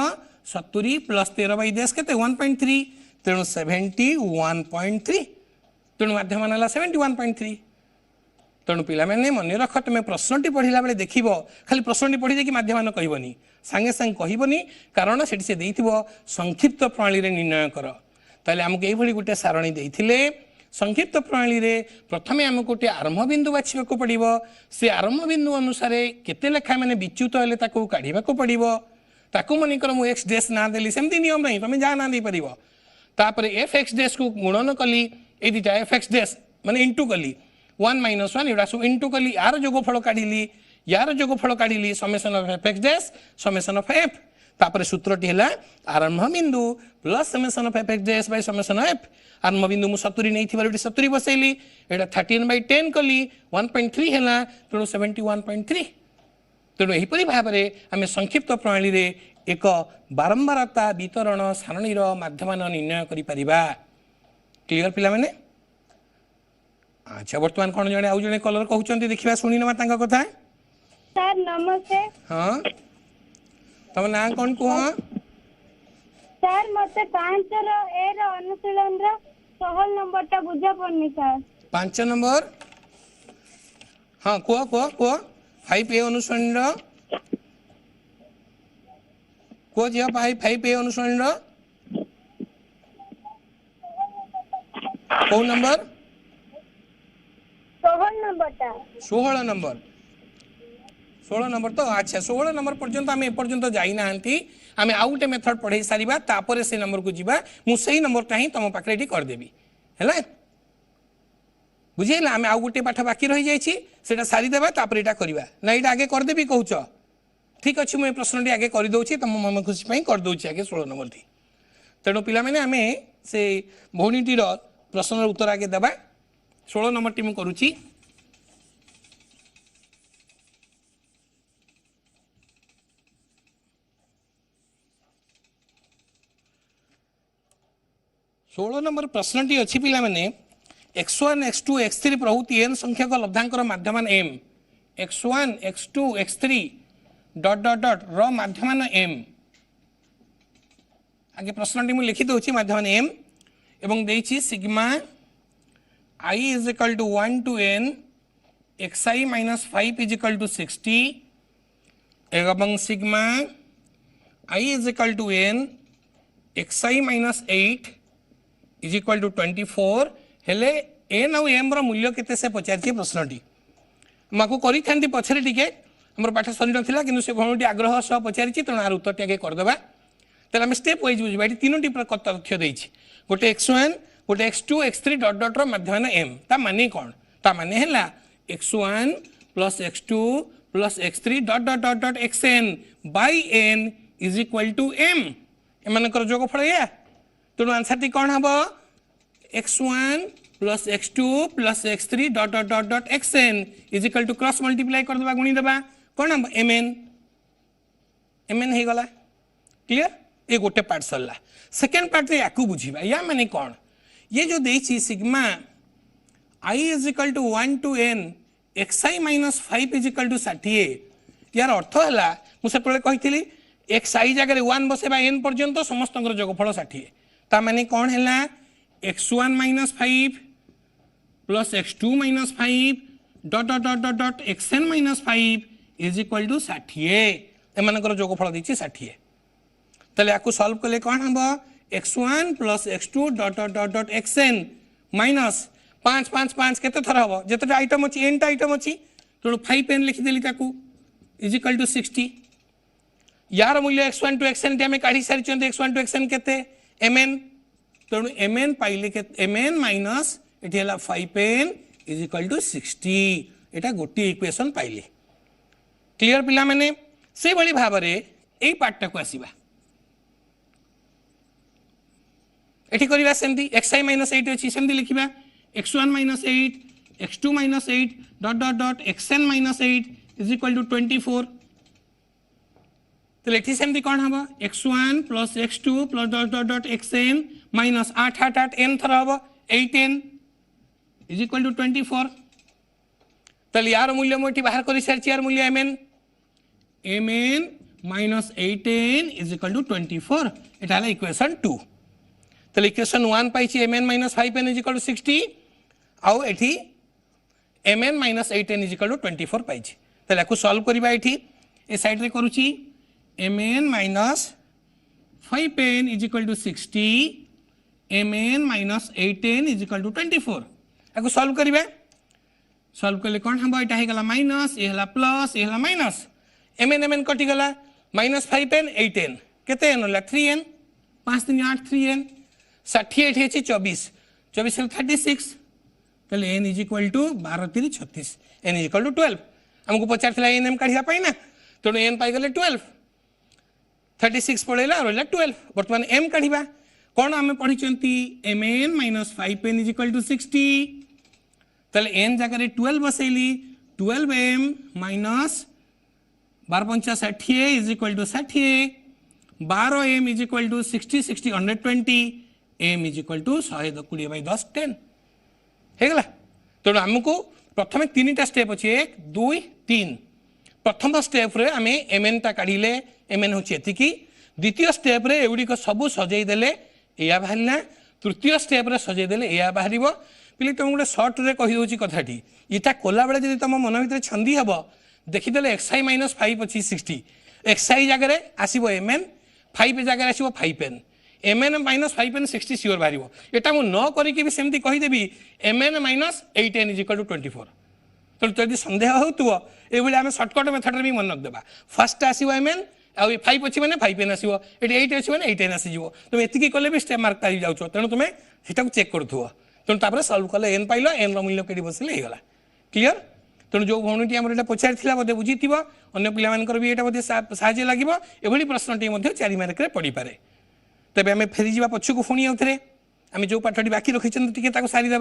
B: 70 प्लस 13 बाई डैश केते 1.3 तेणु 71.3 तेणु माध्यमान है 71.3 तेणु पिला मैंने मन रख तुम प्रश्नटी पढ़ला बेले देख खाली प्रश्नटी पढ़ी देखिए माध्यमान कहबनी सांगे सांगे कहबनी कारण से संक्षिप्त प्रणाली रे निर्णय कर ताले आमको ये गोटे सारणी देइथिले संक्षिप्त प्रणाली रे प्रथमे आमको गोटे आरंभ बिंदु बाछिबा को पड़िबो से आरंभ बिंदु अनुसार केते लेखा माने विच्युत हेले ताको काढिबा को पड़िबो ताको मनिकर मु एक्स डैश ना देली सेमती नियम नहीं तुम जा ना दे परिबो तापरे एफ एक्स डैश को गुणन कली ए दिटा एफ एक्स डैश माने इनटू कली 1 -1 एडा सब इनटू कली यार जोगफल काढिली यार जोगफल काढिली summation of f x dash summation of f तापर सूत्रटी है आरंभ बिंदु plus summation of f x जे एस बाय समेसन एफ आरंभ बिंदु मु 70 नहीं थी 70 बसैली एटा 13/10 कली 1.3 है तेणु 71.3 तेणु यहीपरि भाव में आम संक्षिप्त प्रणाली रे एक बारंबारता वितरण सारणीर माध्यम निर्णय करिपरिबा क्लियर पिला माने अच्छा वर्तमान कौन जने आउ जने कलर कहउचंती देखिबा सुनी नवा तांका कथा
C: सर नमस्ते
B: हां तम ना कौन को
C: सर मते 5 रो ए रो अनुशीलन रो 16 नंबर ता बुझा पड़नी सर
B: 5 नंबर हाँ को 5 ए अनुशीलन रो को जे 5 ए अनुशीलन रो कौन नंबर 16 नंबर तो अच्छा 16 नंबर पर्यंत आम एपर्यंत जाई नांती आम आउ गोटे मेथड पढ़ाई सारिबा तापर से नंबर को जीवा मु सही नंबरटा ही तुम पाखे ये करदेवी है बुझेगा आम आउ गोटे पाठ बाकी रही जाइए सारीदेवा तापर यहाँ करवा ना यहाँ आगे करदेवी कहूच ठीक अच्छे मुझे प्रश्न आगे करदे तुम मन खुशी करदे आगे 16 नंबर थी तेणु पाने आम से भौणीटीर प्रश्न उत्तर आगे देवा 16 नंबर टी मुझे षोल नंबर प्रश्नटी अच्छी पिला माने x1 x2 x3 प्रभृति n संख्यक लब्धांकर माध्यमान m x1 x2 x3 dot dot dot र माध्यमान m आगे प्रश्नटी मु लिखि दउछि माध्यमान m एवं देछि sigma I is equal to 1 to n xi minus 5 is equal to 60 एवं sigma I is equal to n xi minus 8 is equal to 24 हेले N आउ एम रो मूल्य केते से पचारछि प्रश्नटी माको करि थांती पछरे टिके हमर पाठ सरी नथिला किनु से भणुटी आग्रह सह पचारछि तण आर उत्तर टिके कर देबा तले हम स्टेप वाइज बुझबा एटी तीनोटी तथ्य दैछि गोटे x1 गोटे x2 x3 dot dot row माध्यम m ता माने कोन ता माने हला x1 plus x2 plus x3 dot dot dot dot xn by n is equal to m एमानकर जोगफल या तेणु आंसर टी कौन हम x1 plus x2 plus x3 dot dot dot dot xn is equal to cross multiply कर देबा गुणी देबा कौन हम mn हे गला क्लियर ये गोटे पार्ट सरला सेकंड पार्ट रे याकू बुझीबा या माने कौन ये जो देछि sigma I is equal to 1 to n xi minus 5 is equal to 60 यार अर्थ हला मु से पहिले कहितली xi जगह 1 बसेबा n पर्यंत समस्त जोगफल 60 ता माने कौन है x1 minus 5 plus x2 minus 5 dot dot dot dot dot xn minus 5 is equal to 60 एमानकर जोगफल दी 60 तले याकू सॉल्व कले कौन हम x1 plus x2 dot dot dot dot xn minus 5 5 5 केते थर हम जते आइटम अछि n टा आइटम अछि तेणु 5n लिखि देली ताकू इज इक्वल टू 60 यार मूल्य x1 टू xn टे हमें काढी सारि चंते x1 टू xn केते mn तेणु mn पाइले के mn माइनस एठी हला 5n इज इक्वल टू 60 एटा गोटी इक्वेशन पाइले क्लियर पिला माने से बळी भाव रे एई पार्ट को आसीबा एठी करिवा सेमती xi माइनस 8 अछि सेमती लिखिबा x1 minus 8 x2 minus 8 dot dot dot xn minus 8 is equal to 24 तो लेठी सेमती कौन हम x1 plus x2 plus dot dot dot xn minus 8 8 8 n थर हम 8n इज इक्वल टू 24 तले यार मूल्य मोटी बाहर करि सारछि यार मूल्य mn minus 8n is equal to 24 एटा हला इक्वेशन 2 तले इक्वेशन 1 पाइछि mn minus 5n is equal to 60 आउ एठी mn minus 8n is equal to 24 पाइछि तले याकू सॉल्व करबा एठी ए साइड रे करूछि mn minus 5n is equal to 60 mn minus 8n is equal to 24 याकू सॉल्व करिबा सॉल्व करले कोन हम एटा हे गला माइनस ए हला प्लस ए हला माइनस mn कटि गला माइनस 5n 8n केते न ला 3n 5 3 8 3n 60 एठी अछि 24 24 36 तले n is equal to 12 3 36 n is equal to 12 हमको पचार थला n m काढिया पाइना तेणु n पाई गले 12 36 पड़ेगा रहा 12 बर्तमान m काढ़ा कौन आम पढ़ी mn minus 5n is equal to 60 ताले n जगह 12 बसैली 12m minus 12 60 is equal to 60 12m is equal to 60 60 120 m is equal to 120/10 10 हेगला तेणु आमको प्रथम 3टा स्टेप अच्छे 1 2 3 प्रथम स्टेप रे आम mn टा काढ़िले mn हूँ एतिकी द्वितीय स्टेप रे एगुड़िक सब सजेदेले या बाहरना तृतीय स्टेप रे सजेदेले या बाहर पिले तुम गोटे सर्ट रे कही दूसरी कथाटी इटा कला बेले जब तुम मन भर छंदी हम देखीदे xi माइनस 5 अच्छी 60 xi जगह आसो mn 5 जगह आसो 5n mn minus 5n 60 sure बाहर यहाँ मुझे न करके भी सेमती कहीदेवी mn minus 8n is equal to 24 तेणु जब सन्देह हो ये आम सर्टकट मेथड भी मन रखिदेवा फास्ट आसो mn आउ 5 अच्छी मैंने 5n आसो ये 8 अच्छी मैंने 8n आसीज तुम एति कले भी स्टेप मार्क पाई जाऊ तेणु तुम सीटा चेक करूँ तेणु सल्व कले n पाइल n रूल्य कहीं बसले होगा क्लीयर तेणु जो भौणी आम यहाँ पचार बोधे बुझी अगर पिलाकर भी यहाँ बोधे साहय लगे एभली प्रश्नटी 4 मार्क पड़ पाए तेज आम फेरीजा पछक पुणी आउ थे आम जो पाठटी बाकी रखी सारीदे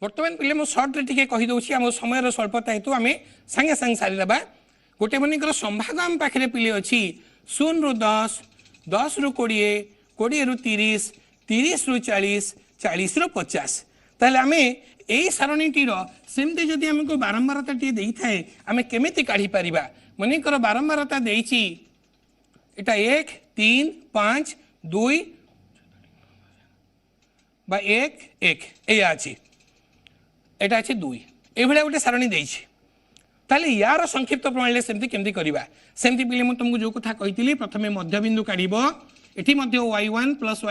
B: बर्तमान पे मुझे सर्ट्रे टी कहीदे आम समय स्वल्पता हेतु आम सागे सागे सारीदे गोटे मनकर संभाग आम पाखे पिले अच्छी 0 रु 10 10 रु 20 20 रु 30 30 रु 40 40 रु 50 ताहले आम यही सारणीटीर सेमती जदि आमको बारंबारता टी दे थाए आम केमिति काढ़ी पारिबा मनकर बारंबारता देइछि एटा 1 3 5 2 बा 1 1 एया अछि एटा अच्छे 2 ये गोटे सारणी देछि ताले यार संक्षिप्त प्रणाली सेमती केमती करबा सेमती पिले मु तुमको जो कथा कहितली प्रथमे मध्य बिंदु काढिबो एठी मध्य y1 plus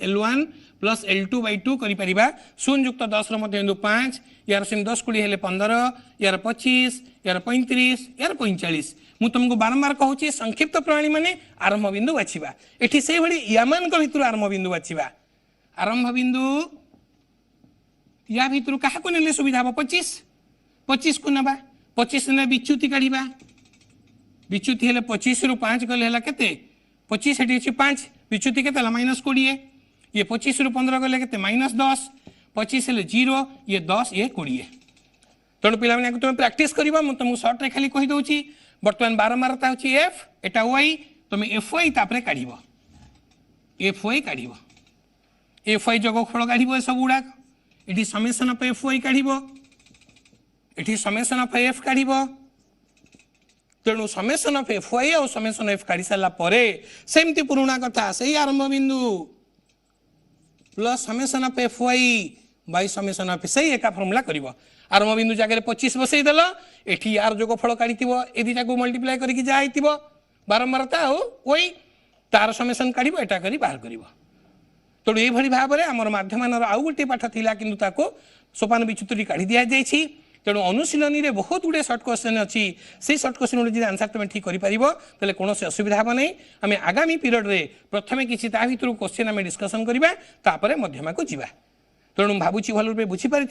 B: l1 plus l2/2 करि परिबा 0 युक्त 10 रो मध्य बिंदु 5 यार सेम 10 20 हेले 15 यार 25 यार 35 यार 45 मु तुमको बारंबार कहूची संक्षिप्त प्रणाली माने आरंभ बिंदु बाछिबा एठी से भली यामान को भितर आरंभ बिंदु बाछिबा आरंभ बिंदु या भितर क्या नेले सुविधा हम 25 को नवा 25 ने विच्युति काढ़ा विच्युति हेले 25 रु 5 गले के 25 अच्छे 5 विच्युति के -20 ये 25 रु 15 गले के -10 25 हेले 0 ये 10 ये 20 तेणु पे तुम प्राक्ट कर तुमको सर्ट्रे खाली कहीदे बर्तमान बारंबारता हूँ एफ एटा वाई तुम एफ वाई तापर काढ़ एफ वाई काढ़ एफ वाई जगफल काढ़ सब गुड़ाक ये समेसन ऑफ एफ वाई काढ़ ये समेसन ऑफ एफ काढ़ तेणु समेसन ऑफ एफ वाई और समेसन एफ काढ़ी सारापर सेमती पुराणा कथा से आरंभ बिंदु plus summation of F Y by summation of से एका फर्मुला कर आरंभ बिंदु जगह 25 बसईदेल ये यार जोगफल काढ़ी ए दुटा को मल्टीप्लाई करके जाइए बारंबारता वही तार समेसन काढ़ एटा कर बाहर कर तेणु ये भाव में आम मध्यमान आउ गोटे पाठ था कि सोपान विच्युति काढ़ी दि जाइए तेणु अनुशीलनी रे बहुत गुड़े सर्ट क्वेश्चन अच्छी से सर्ट क्वेश्चन गुड़े जो आंसर तुम ठीक कर कौन असुविधा हम नहीं आम आगामी पीरियड रे प्रथमे किसी भर क्वेश्चन आम डिस्कसन करवा मध्यमा को जीवा तेणु भावुची भल रूप बुझीपार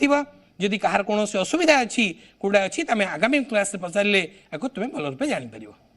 B: जदि कहार कौन असुविधा अच्छी कौड़ा अच्छी आम आगामी क्लास पचारे तुम्हें भल रूप जापर।